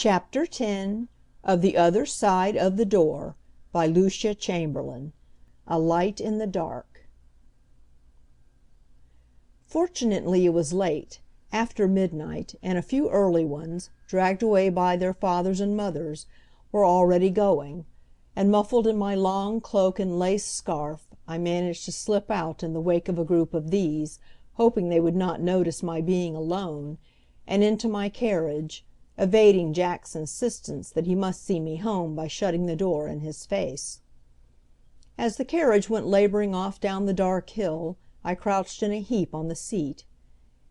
Chapter 10 of The Other Side of the Door by Lucia Chamberlain. A Light in the Dark. Fortunately it was late, after midnight, and a few early ones, dragged away by their fathers and mothers, were already going, and muffled in my long cloak and lace scarf I managed to slip out in the wake of a group of these, hoping they would not notice my being alone, and into my carriage, evading Jack's insistence that he must see me home by shutting the door in his face. As the carriage went laboring off down the dark hill I crouched in a heap on the seat.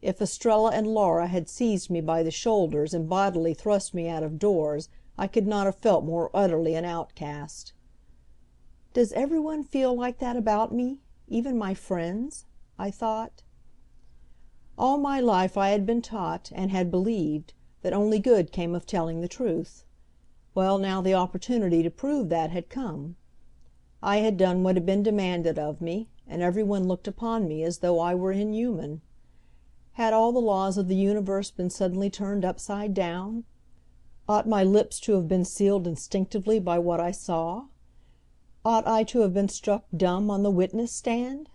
If Estrella and Laura had seized me by the shoulders and bodily thrust me out of doors I could not have felt more utterly an outcast. "Does every one feel like that about me, even my friends?" I thought. All my life I had been taught, and had believed, that only good came of telling the truth. Well, now the opportunity to prove that had come. I had done what had been demanded of me, and every one looked upon me as though I were inhuman. Had all the laws of the universe been suddenly turned upside down? Ought my lips to have been sealed instinctively by what I saw? Ought I to have been struck dumb on the witness stand?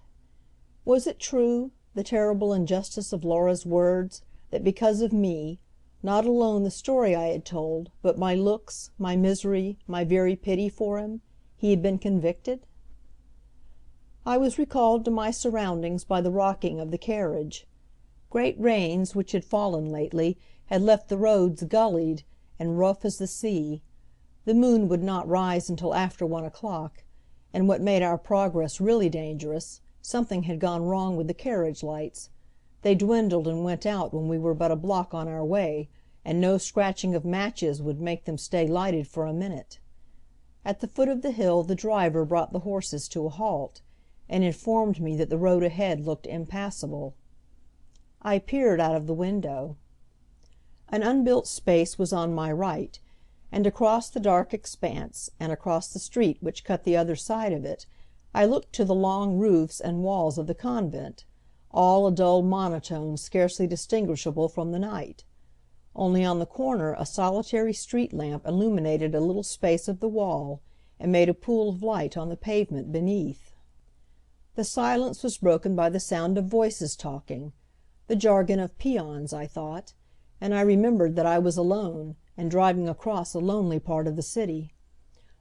Was it true, the terrible injustice of Laura's words, that because of me, not alone the story I had told, but my looks, my misery, my very pity for him, he had been convicted? I was recalled to my surroundings by the rocking of the carriage. Great rains which had fallen lately had left the roads gullied and rough as the sea. The moon would not rise until after 1 o'clock, and what made our progress really dangerous, something had gone wrong with the carriage lights. They dwindled and went out when we were but a block on our way, and no scratching of matches would make them stay lighted for a minute. At the foot of the hill the driver brought the horses to a halt, and informed me that the road ahead looked impassable. I peered out of the window. An unbuilt space was on my right, and across the dark expanse, and across the street which cut the other side of it, I looked to the long roofs and walls of the convent, all a dull monotone scarcely distinguishable from the night. Only on the corner a solitary street lamp illuminated a little space of the wall, and made a pool of light on the pavement beneath. The silence was broken by the sound of voices talking, the jargon of peons, I thought, and I remembered that I was alone, and driving across a lonely part of the city.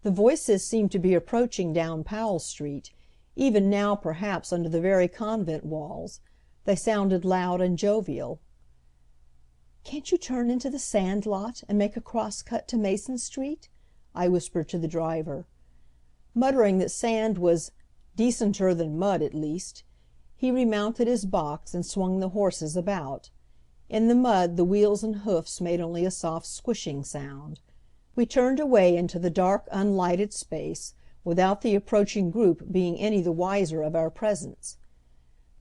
The voices seemed to be approaching down Powell Street, even now perhaps under the very convent walls. They sounded loud and jovial. "Can't you turn into the sand lot and make a cross cut to Mason Street?" I whispered to the driver. Muttering that sand was "decenter than mud, at least," he remounted his box and swung the horses about. In the mud the wheels and hoofs made only a soft squishing sound. We turned away into the dark unlighted space, without the approaching group being any the wiser of our presence.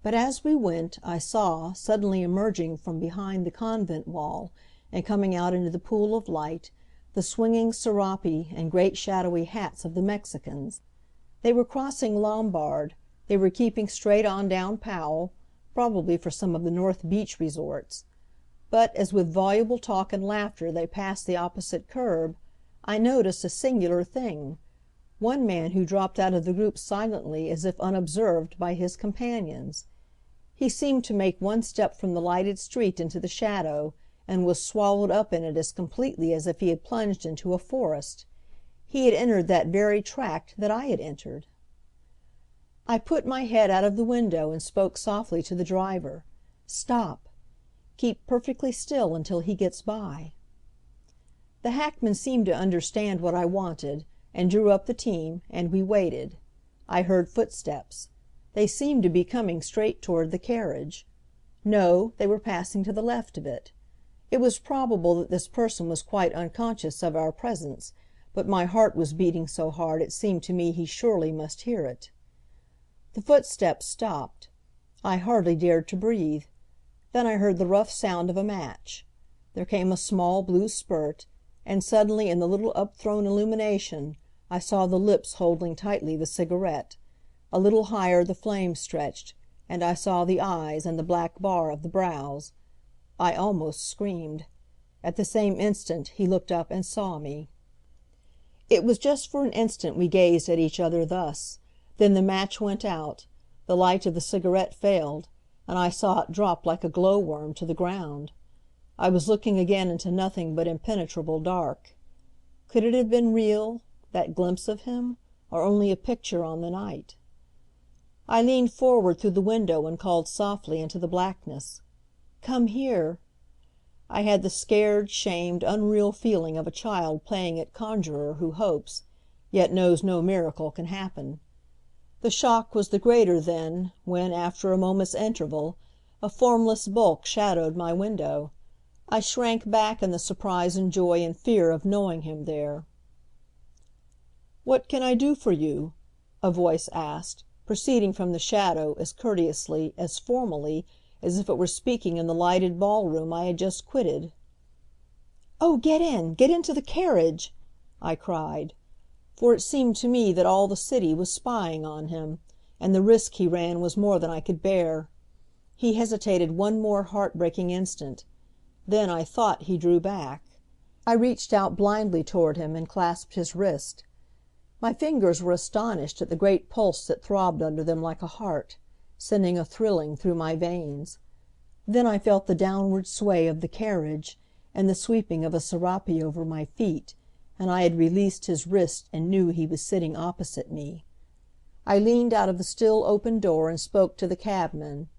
But as we went I saw, suddenly emerging from behind the convent wall and coming out into the pool of light, the swinging serape and great shadowy hats of the Mexicans. They were crossing Lombard, they were keeping straight on down Powell, probably for some of the North Beach resorts. But as with voluble talk and laughter they passed the opposite curb, I noticed a singular thing. One man who dropped out of the group silently as if unobserved by his companions. He seemed to make one step from the lighted street into the shadow, and was swallowed up in it as completely as if he had plunged into a forest. He had entered that very tract that I had entered. I put my head out of the window and spoke softly to the driver. "Stop! Keep perfectly still until he gets by." The hackman seemed to understand what I wanted, and drew up the team, and we waited. I heard footsteps. They seemed to be coming straight toward the carriage. No, they were passing to the left of it. It was probable that this person was quite unconscious of our presence, but my heart was beating so hard it seemed to me he surely must hear it. The footsteps stopped. I hardly dared to breathe. Then I heard the rough sound of a match. There came a small blue spurt, and suddenly in the little upthrown illumination I saw the lips holding tightly the cigarette. A little higher the flame stretched, and I saw the eyes and the black bar of the brows. I almost screamed. At the same instant he looked up and saw me. It was just for an instant we gazed at each other thus. Then the match went out, the light of the cigarette failed, and I saw it drop like a glow worm to the ground. I was looking again into nothing but impenetrable dark. Could it have been real, that glimpse of him, or only a picture on the night? I leaned forward through the window and called softly into the blackness, "Come here!" I had the scared, shamed, unreal feeling of a child playing at conjurer who hopes, yet knows no miracle can happen. The shock was the greater then, when, after a moment's interval, a formless bulk shadowed my window. I shrank back in the surprise and joy and fear of knowing him there. "What can I do for you?" a voice asked, proceeding from the shadow as courteously, as formally, as if it were speaking in the lighted ballroom I had just quitted. "Oh, get into the carriage!" I cried. For it seemed to me that all the city was spying on him, and the risk he ran was more than I could bear. He hesitated one more heart-breaking instant. Then I thought he drew back. I reached out blindly toward him and clasped his wrist. My fingers were astonished at the great pulse that throbbed under them like a heart, sending a thrilling through my veins. Then I felt the downward sway of the carriage, and the sweeping of a serape over my feet, and I had released his wrist and knew he was sitting opposite me. I leaned out of the still open door and spoke to the cabman.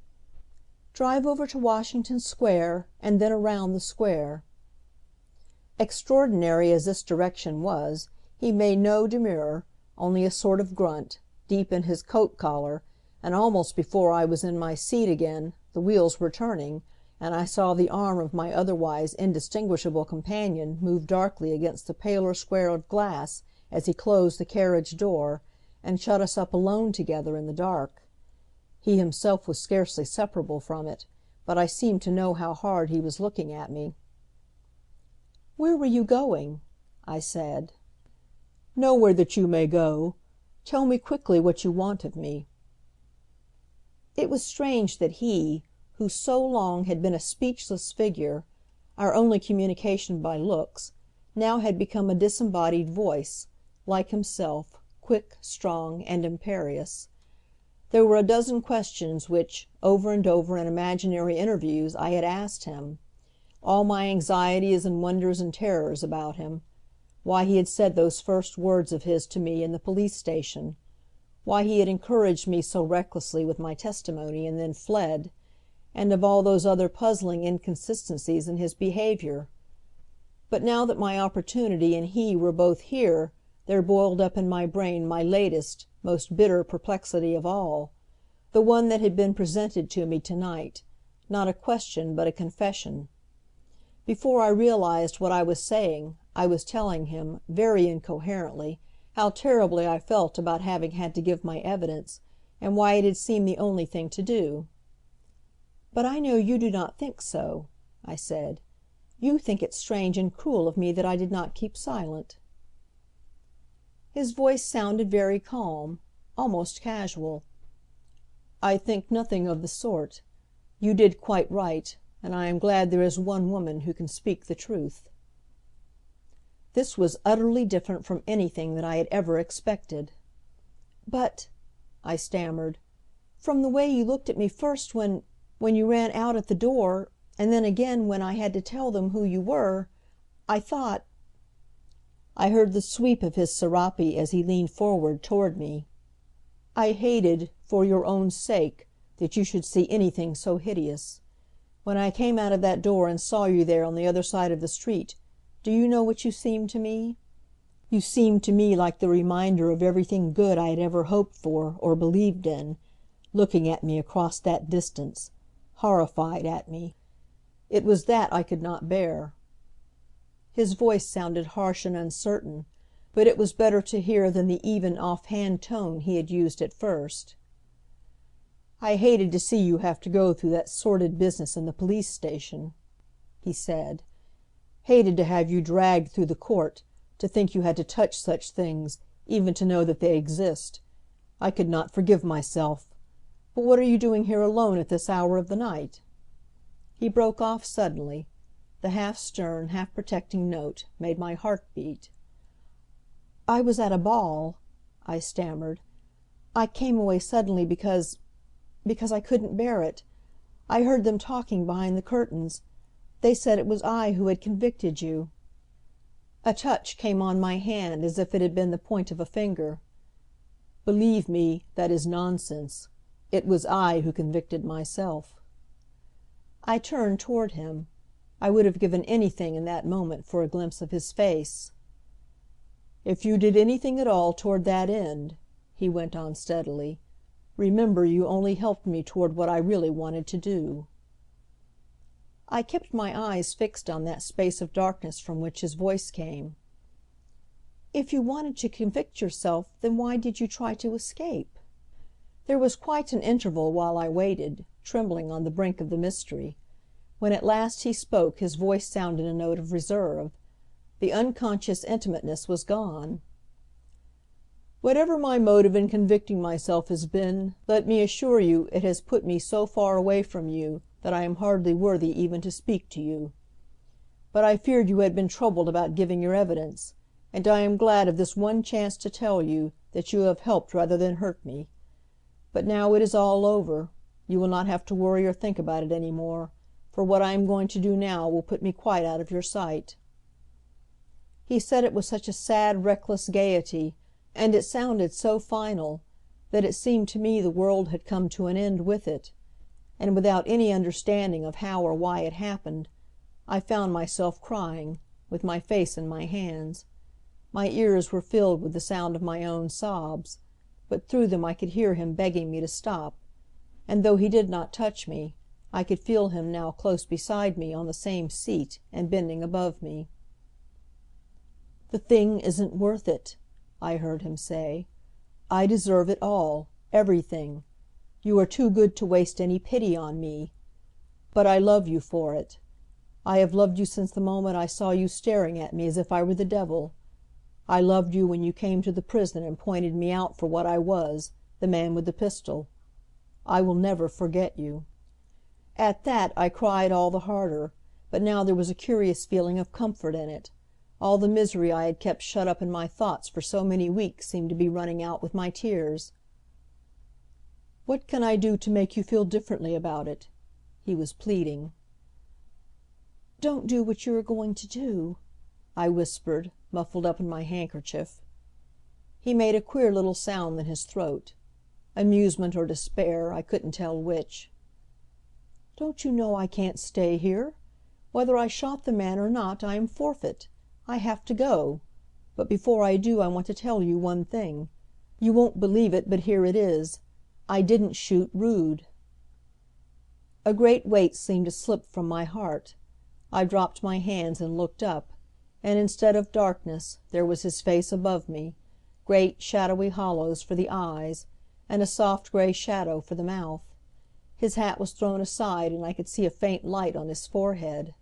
"Drive over to Washington Square, and then around the square." Extraordinary as this direction was, he made no demur, only a sort of grunt, deep in his coat collar, and almost before I was in my seat again the wheels were turning, and I saw the arm of my otherwise indistinguishable companion move darkly against the paler square of glass as he closed the carriage door, and shut us up alone together in the dark. He himself was scarcely separable from it, but I seemed to know how hard he was looking at me. "Where were you going?" I said. "Nowhere that you may go. Tell me quickly what you want of me." It was strange that he, who so long had been a speechless figure, our only communication by looks, now had become a disembodied voice, like himself, quick, strong, and imperious. There were a dozen questions which, over and over in imaginary interviews, I had asked him. All my anxieties and wonders and terrors about him. Why he had said those first words of his to me in the police station. Why he had encouraged me so recklessly with my testimony and then fled. And of all those other puzzling inconsistencies in his behavior. But now that my opportunity and he were both here there boiled up in my brain my latest, most bitter perplexity of all, the one that had been presented to me to night, not a question but a confession. Before I realized what I was saying I was telling him, very incoherently, how terribly I felt about having had to give my evidence, and why it had seemed the only thing to do. "But I know you do not think so," I said. "You think it strange and cruel of me that I did not keep silent." His voice sounded very calm, almost casual. "I think nothing of the sort. You did quite right, and I am glad there is one woman who can speak the truth." This was utterly different from anything that I had ever expected. "But," I stammered, "from the way you looked at me first when you ran out at the door, and then again when I had to tell them who you were, I thought—" I heard the sweep of his serape as he leaned forward toward me. "I hated, for your own sake, that you should see anything so hideous. When I came out of that door and saw you there on the other side of the street, do you know what you seemed to me? You seemed to me like the reminder of everything good I had ever hoped for or believed in, looking at me across that distance, horrified at me. It was that I could not bear." His voice sounded harsh and uncertain, but it was better to hear than the even off-hand tone he had used at first. "I hated to see you have to go through that sordid business in the police station," he said. "Hated to have you dragged through the court, to think you had to touch such things, even to know that they exist. I could not forgive myself. But what are you doing here alone at this hour of the night?" He broke off suddenly. the half stern, half protecting note, made my heart beat. "I was at a ball," I stammered. "I came away suddenly because I couldn't bear it. I heard them talking behind the curtains. They said it was I who had convicted you." A touch came on my hand as if it had been the point of a finger. "Believe me, that is nonsense. It was I who convicted myself." I turned toward him. I would have given anything in that moment for a glimpse of his face. "If you did anything at all toward that end," he went on steadily, "remember you only helped me toward what I really wanted to do." I kept my eyes fixed on that space of darkness from which his voice came. "If you wanted to convict yourself, then why did you try to escape?" There was quite an interval while I waited, trembling on the brink of the mystery. When at last he spoke his voice sounded a note of reserve. The unconscious intimateness was gone. "Whatever my motive in convicting myself has been, let me assure you it has put me so far away from you that I am hardly worthy even to speak to you. But I feared you had been troubled about giving your evidence, and I am glad of this one chance to tell you that you have helped rather than hurt me. But now it is all over. You will not have to worry or think about it any more, for what I am going to do now will put me quite out of your sight." He said it with such a sad, reckless gaiety, and it sounded so final, that it seemed to me the world had come to an end with it; and without any understanding of how or why it happened, I found myself crying, with my face in my hands. My ears were filled with the sound of my own sobs, but through them I could hear him begging me to stop; and though he did not touch me, I could feel him now close beside me on the same seat and bending above me. "The thing isn't worth it," I heard him say. "I deserve it all, everything. You are too good to waste any pity on me. But I love you for it. I have loved you since the moment I saw you staring at me as if I were the devil. I loved you when you came to the prison and pointed me out for what I was, the man with the pistol. I will never forget you." At that I cried all the harder, but now there was a curious feeling of comfort in it. All the misery I had kept shut up in my thoughts for so many weeks seemed to be running out with my tears. "What can I do to make you feel differently about it?" he was pleading. "Don't do what you are going to do," I whispered, muffled up in my handkerchief. He made a queer little sound in his throat. Amusement or despair, I couldn't tell which. "Don't you know I can't stay here? Whether I shot the man or not, I am forfeit. I have to go. But before I do I want to tell you one thing. You won't believe it, but here it is. I didn't shoot Rood." A great weight seemed to slip from my heart. I dropped my hands and looked up, and instead of darkness there was his face above me, great shadowy hollows for the eyes, and a soft gray shadow for the mouth. His hat was thrown aside and I could see a faint light on his forehead.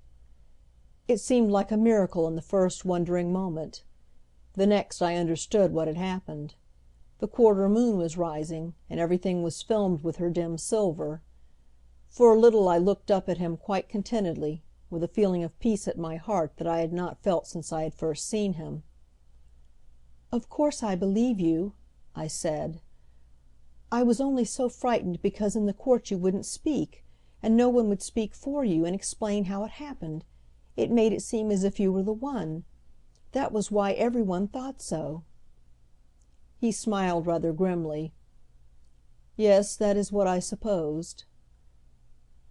It seemed like a miracle in the first wondering moment. The next I understood what had happened. The quarter moon was rising, and everything was filmed with her dim silver. For a little I looked up at him quite contentedly, with a feeling of peace at my heart that I had not felt since I had first seen him. "Of course I believe you," I said. "I was only so frightened because in the court you wouldn't speak, and no one would speak for you and explain how it happened. It made it seem as if you were the one. That was why every one thought so." He smiled rather grimly. "Yes, that is what I supposed."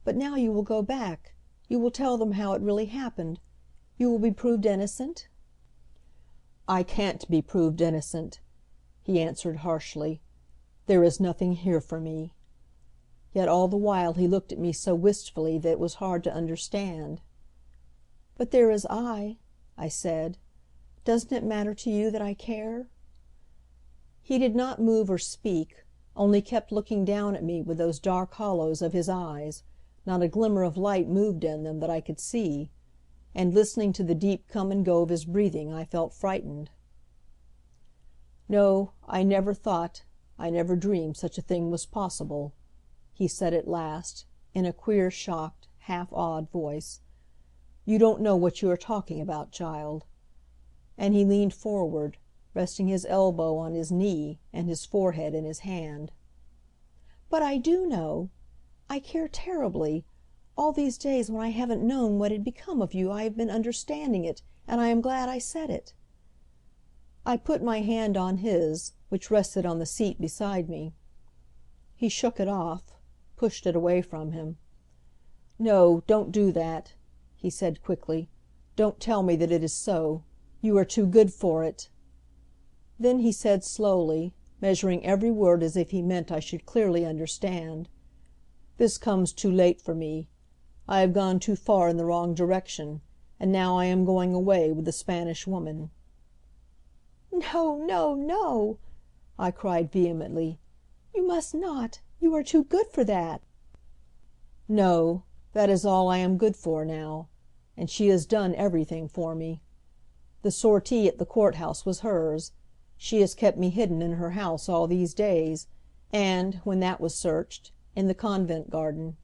"But now you will go back. You will tell them how it really happened. You will be proved innocent?" "I can't be proved innocent," he answered harshly. "There is nothing here for me." Yet all the while he looked at me so wistfully that it was hard to understand. "But there is I said. "Doesn't it matter to you that I care?" He did not move or speak, only kept looking down at me with those dark hollows of his eyes. Not a glimmer of light moved in them that I could see, and listening to the deep come and go of his breathing I felt frightened. "No, I never thought, I never dreamed such a thing was possible," he said at last, in a queer, shocked, half awed voice. You don't know what you are talking about, child." And he leaned forward, resting his elbow on his knee and his forehead in his hand. "But I do know. I care terribly. All these days when I haven't known what had become of you I have been understanding it, and I am glad I said it." I put my hand on his, which rested on the seat beside me. He shook it off, pushed it away from him. "No, don't do that," he said quickly. "Don't tell me that it is so. You are too good for it." Then he said slowly, measuring every word as if he meant I should clearly understand, "This comes too late for me. I have gone too far in the wrong direction, and now I am going away with the Spanish Woman." "No, no, no!" I cried vehemently. "You must not! You are too good for that!" "No, that is all I am good for now, and she has done everything for me. The sortie at the courthouse was hers. She has kept me hidden in her house all these days, and, when that was searched, in the convent garden.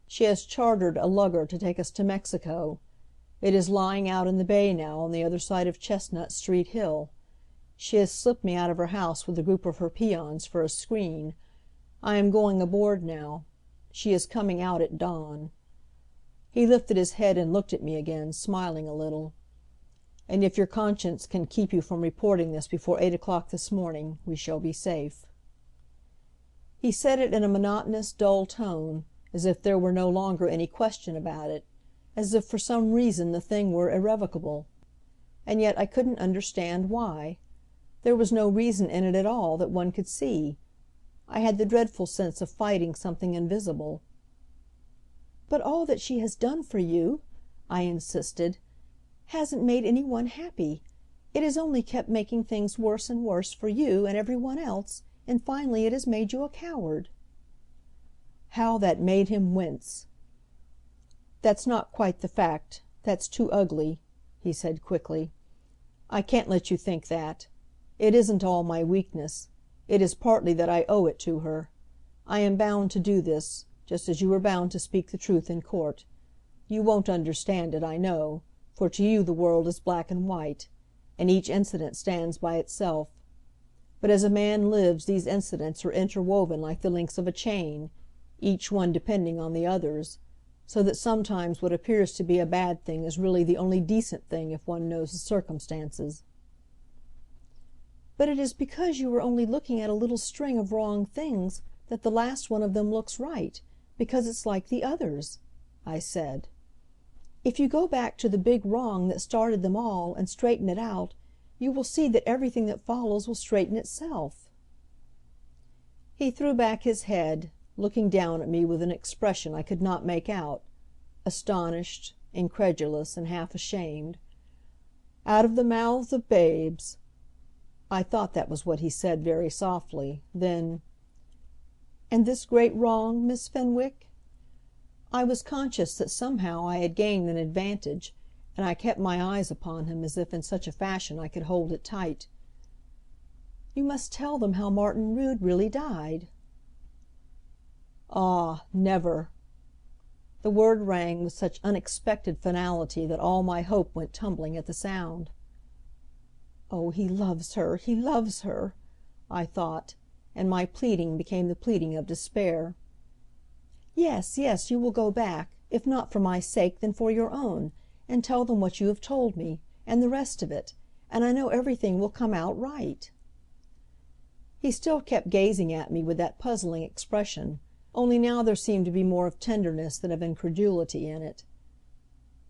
She has chartered a lugger to take us to Mexico. It is lying out in the bay now on the other side of Chestnut Street Hill. She has slipped me out of her house with a group of her peons for a screen. I am going aboard now. She is coming out at dawn." He lifted his head and looked at me again, smiling a little. "And if your conscience can keep you from reporting this before 8 o'clock this morning, we shall be safe." He said it in a monotonous, dull tone, as if there were no longer any question about it, as if for some reason the thing were irrevocable. And yet I couldn't understand why. There was no reason in it at all that one could see. I had the dreadful sense of fighting something invisible. "But all that she has done for you," I insisted, "hasn't made any one happy. It has only kept making things worse and worse for you and every one else, and finally it has made you a coward." How that made him wince! "That's not quite the fact. That's too ugly," he said quickly. "I can't let you think that. It isn't all my weakness. It is partly that I owe it to her. I am bound to do this, just as you are bound to speak the truth in court. You won't understand it, I know, for to you the world is black and white, and each incident stands by itself. But as a man lives these incidents are interwoven like the links of a chain, each one depending on the others, so that sometimes what appears to be a bad thing is really the only decent thing if one knows the circumstances." "But it is because you are only looking at a little string of wrong things that the last one of them looks right, because it's like the others," I said. "If you go back to the big wrong that started them all and straighten it out, you will see that everything that follows will straighten itself." He threw back his head, looking down at me with an expression I could not make out, astonished, incredulous, and half ashamed. "Out of the mouths of babes." I thought that was what he said very softly. Then, "And this great wrong, Miss Fenwick?" I was conscious that somehow I had gained an advantage, and I kept my eyes upon him as if in such a fashion I could hold it tight. "You must tell them how Martin Rood really died." "Ah, never!" The word rang with such unexpected finality that all my hope went tumbling at the sound. "Oh, he loves her, he loves her!" I thought, and my pleading became the pleading of despair. "Yes, yes, you will go back, if not for my sake then for your own, and tell them what you have told me, and the rest of it, and I know everything will come out right." He still kept gazing at me with that puzzling expression, only now there seemed to be more of tenderness than of incredulity in it.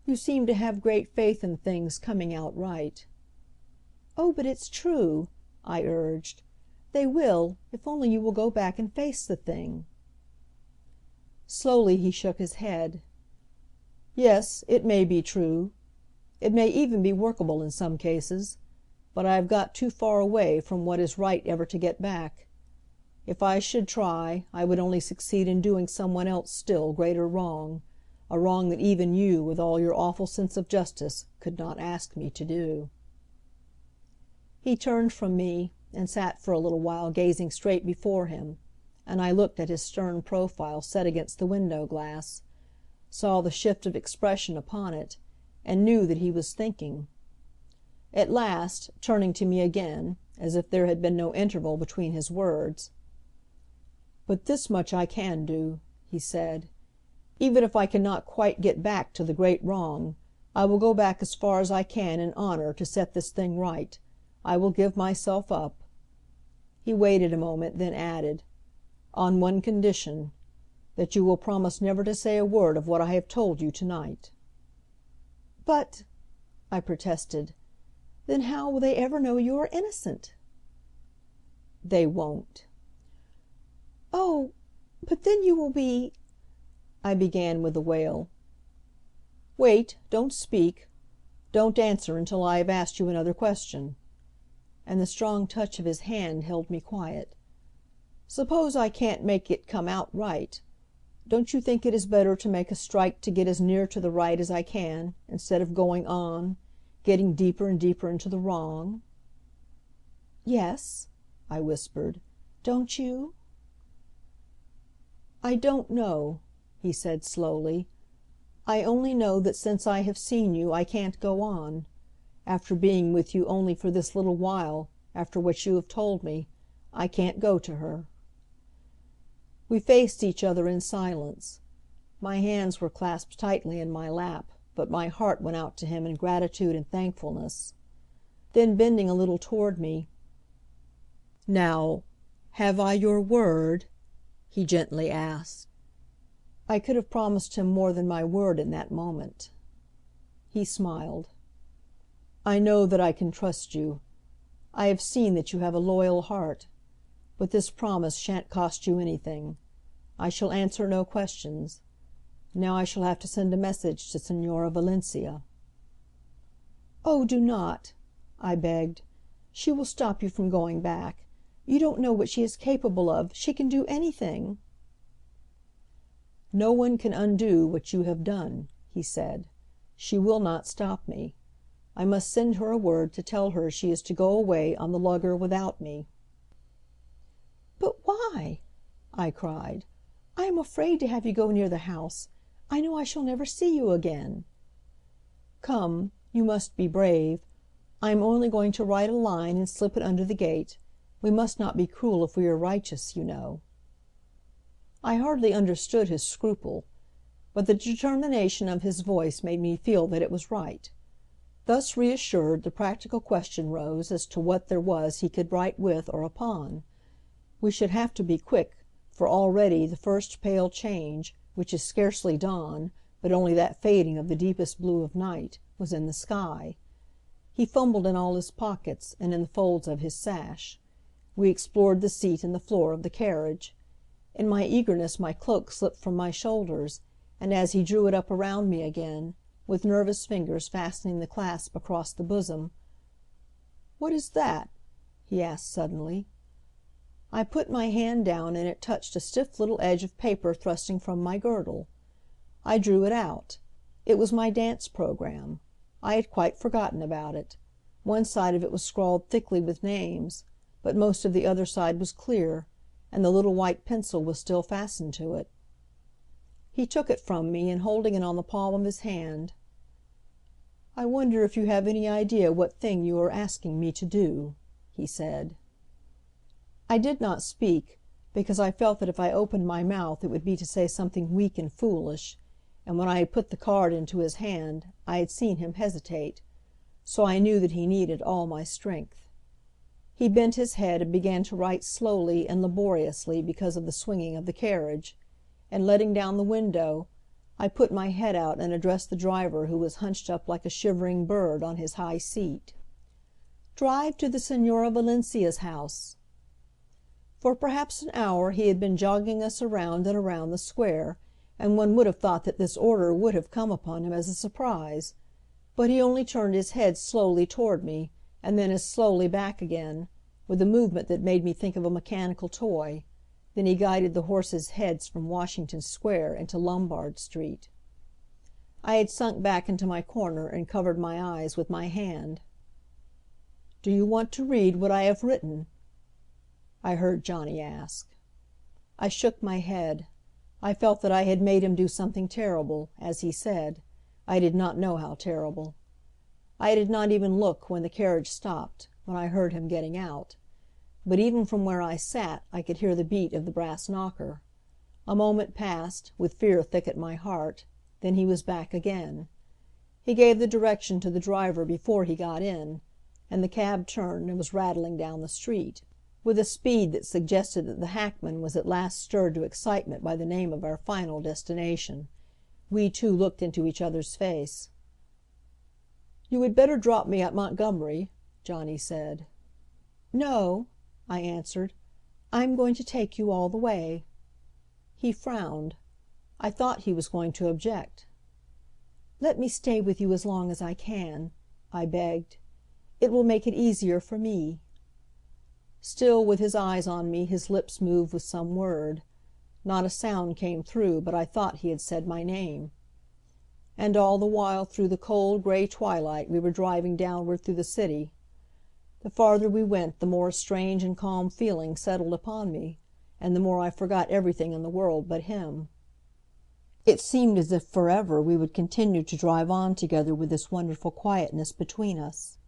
"You seem to have great faith in things coming out right." "Oh, but it's true," I urged. "They will, if only you will go back and face the thing." Slowly he shook his head. "Yes, it may be true. It may even be workable in some cases. But I have got too far away from what is right ever to get back. If I should try, I would only succeed in doing some one else still greater wrong, a wrong that even you, with all your awful sense of justice, could not ask me to do." He turned from me, and sat for a little while gazing straight before him, and I looked at his stern profile set against the window glass, saw the shift of expression upon it, and knew that he was thinking. At last, turning to me again, as if there had been no interval between his words, "But this much I can do," he said. "Even if I cannot quite get back to the great wrong, I will go back as far as I can in honor to set this thing right. I will give myself up." He waited a moment, then added, "On one condition, that you will promise never to say a word of what I have told you to night." "But," I protested, "then how will they ever know you are innocent?" "They won't." "Oh, but then you will be," I began with a wail. "Wait, don't speak. Don't answer until I have asked you another question." And the strong touch of his hand held me quiet. "Suppose I can't make it come out right. Don't you think it is better to make a strike to get as near to the right as I can, instead of going on, getting deeper and deeper into the wrong?" "Yes," I whispered. "Don't you?" "I don't know," he said slowly. "I only know that since I have seen you I can't go on. After being with you only for this little while, after what you have told me, I can't go to her." We faced each other in silence. My hands were clasped tightly in my lap, but my heart went out to him in gratitude and thankfulness. Then bending a little toward me, "Now, have I your word?" he gently asked. I could have promised him more than my word in that moment. He smiled. "I know that I can trust you. I have seen that you have a loyal heart. But this promise shan't cost you anything. I shall answer no questions. Now I shall have to send a message to Señora Valencia." "Oh, do not!" I begged. "She will stop you from going back. You don't know what she is capable of. She can do anything." "No one can undo what you have done," he said. "She will not stop me. I must send her a word to tell her she is to go away on the lugger without me." "But why?" I cried. "I am afraid to have you go near the house. I know I shall never see you again." "Come, you must be brave. I am only going to write a line and slip it under the gate. We must not be cruel if we are righteous, you know." I hardly understood his scruple, but the determination of his voice made me feel that it was right. Thus reassured, the practical question rose as to what there was he could write with or upon. We should have to be quick, for already the first pale change, which is scarcely dawn, but only that fading of the deepest blue of night, was in the sky. He fumbled in all his pockets and in the folds of his sash. We explored the seat and the floor of the carriage. In my eagerness my cloak slipped from my shoulders, and as he drew it up around me again, with nervous fingers fastening the clasp across the bosom, "What is that?" he asked suddenly. I put my hand down and it touched a stiff little edge of paper thrusting from my girdle. I drew it out. It was my dance program. I had quite forgotten about it. One side of it was scrawled thickly with names, but most of the other side was clear, and the little white pencil was still fastened to it. He took it from me, and holding it on the palm of his hand, "I wonder if you have any idea what thing you are asking me to do," he said. I did not speak, because I felt that if I opened my mouth it would be to say something weak and foolish, and when I had put the card into his hand I had seen him hesitate, so I knew that he needed all my strength. He bent his head and began to write slowly and laboriously because of the swinging of the carriage, and letting down the window, I put my head out and addressed the driver who was hunched up like a shivering bird on his high seat. "Drive to the Señora Valencia's house." For perhaps an hour he had been jogging us around and around the square, and one would have thought that this order would have come upon him as a surprise. But he only turned his head slowly toward me, and then as slowly back again, with a movement that made me think of a mechanical toy. Then he guided the horses' heads from Washington Square into Lombard Street. I had sunk back into my corner and covered my eyes with my hand. "Do you want to read what I have written?" I heard Johnny ask. I shook my head. I felt that I had made him do something terrible, as he said. I did not know how terrible. I did not even look when the carriage stopped, when I heard him getting out. But even from where I sat I could hear the beat of the brass knocker. A moment passed, with fear thick at my heart, then he was back again. He gave the direction to the driver before he got in, and the cab turned and was rattling down the street, with a speed that suggested that the hackman was at last stirred to excitement by the name of our final destination. We two looked into each other's face. "You had better drop me at Montgomery," Johnny said. "No," I answered. "I'm going to take you all the way." He frowned. I thought he was going to object. "Let me stay with you as long as I can," I begged. "It will make it easier for me." Still with his eyes on me his lips moved with some word. Not a sound came through, but I thought he had said my name. And all the while through the cold, gray twilight we were driving downward through the city. The farther we went the more a strange and calm feeling settled upon me, and the more I forgot everything in the world but him. It seemed as if forever we would continue to drive on together with this wonderful quietness between us.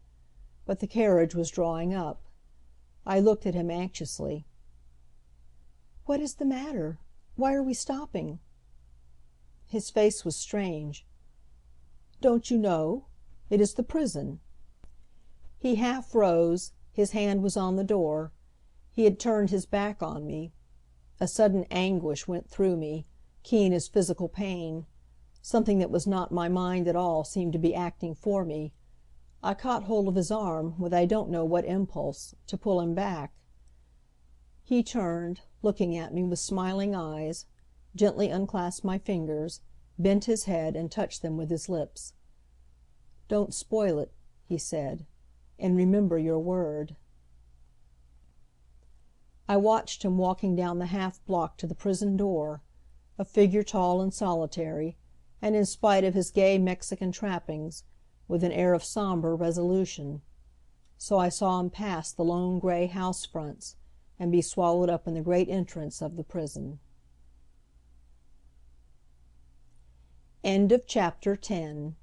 But the carriage was drawing up. I looked at him anxiously. "What is the matter? Why are we stopping?" His face was strange. "Don't you know? It is the prison." He half rose, his hand was on the door. He had turned his back on me. A sudden anguish went through me, keen as physical pain. Something that was not my mind at all seemed to be acting for me. I caught hold of his arm, with I don't know what impulse, to pull him back. He turned, looking at me with smiling eyes, gently unclasped my fingers, bent his head and touched them with his lips. "Don't spoil it," he said, "and remember your word." I watched him walking down the half block to the prison door, a figure tall and solitary, and in spite of his gay Mexican trappings, with an air of somber resolution. So I saw him pass the lone gray house fronts, and be swallowed up in the great entrance of the prison. End of chapter 10.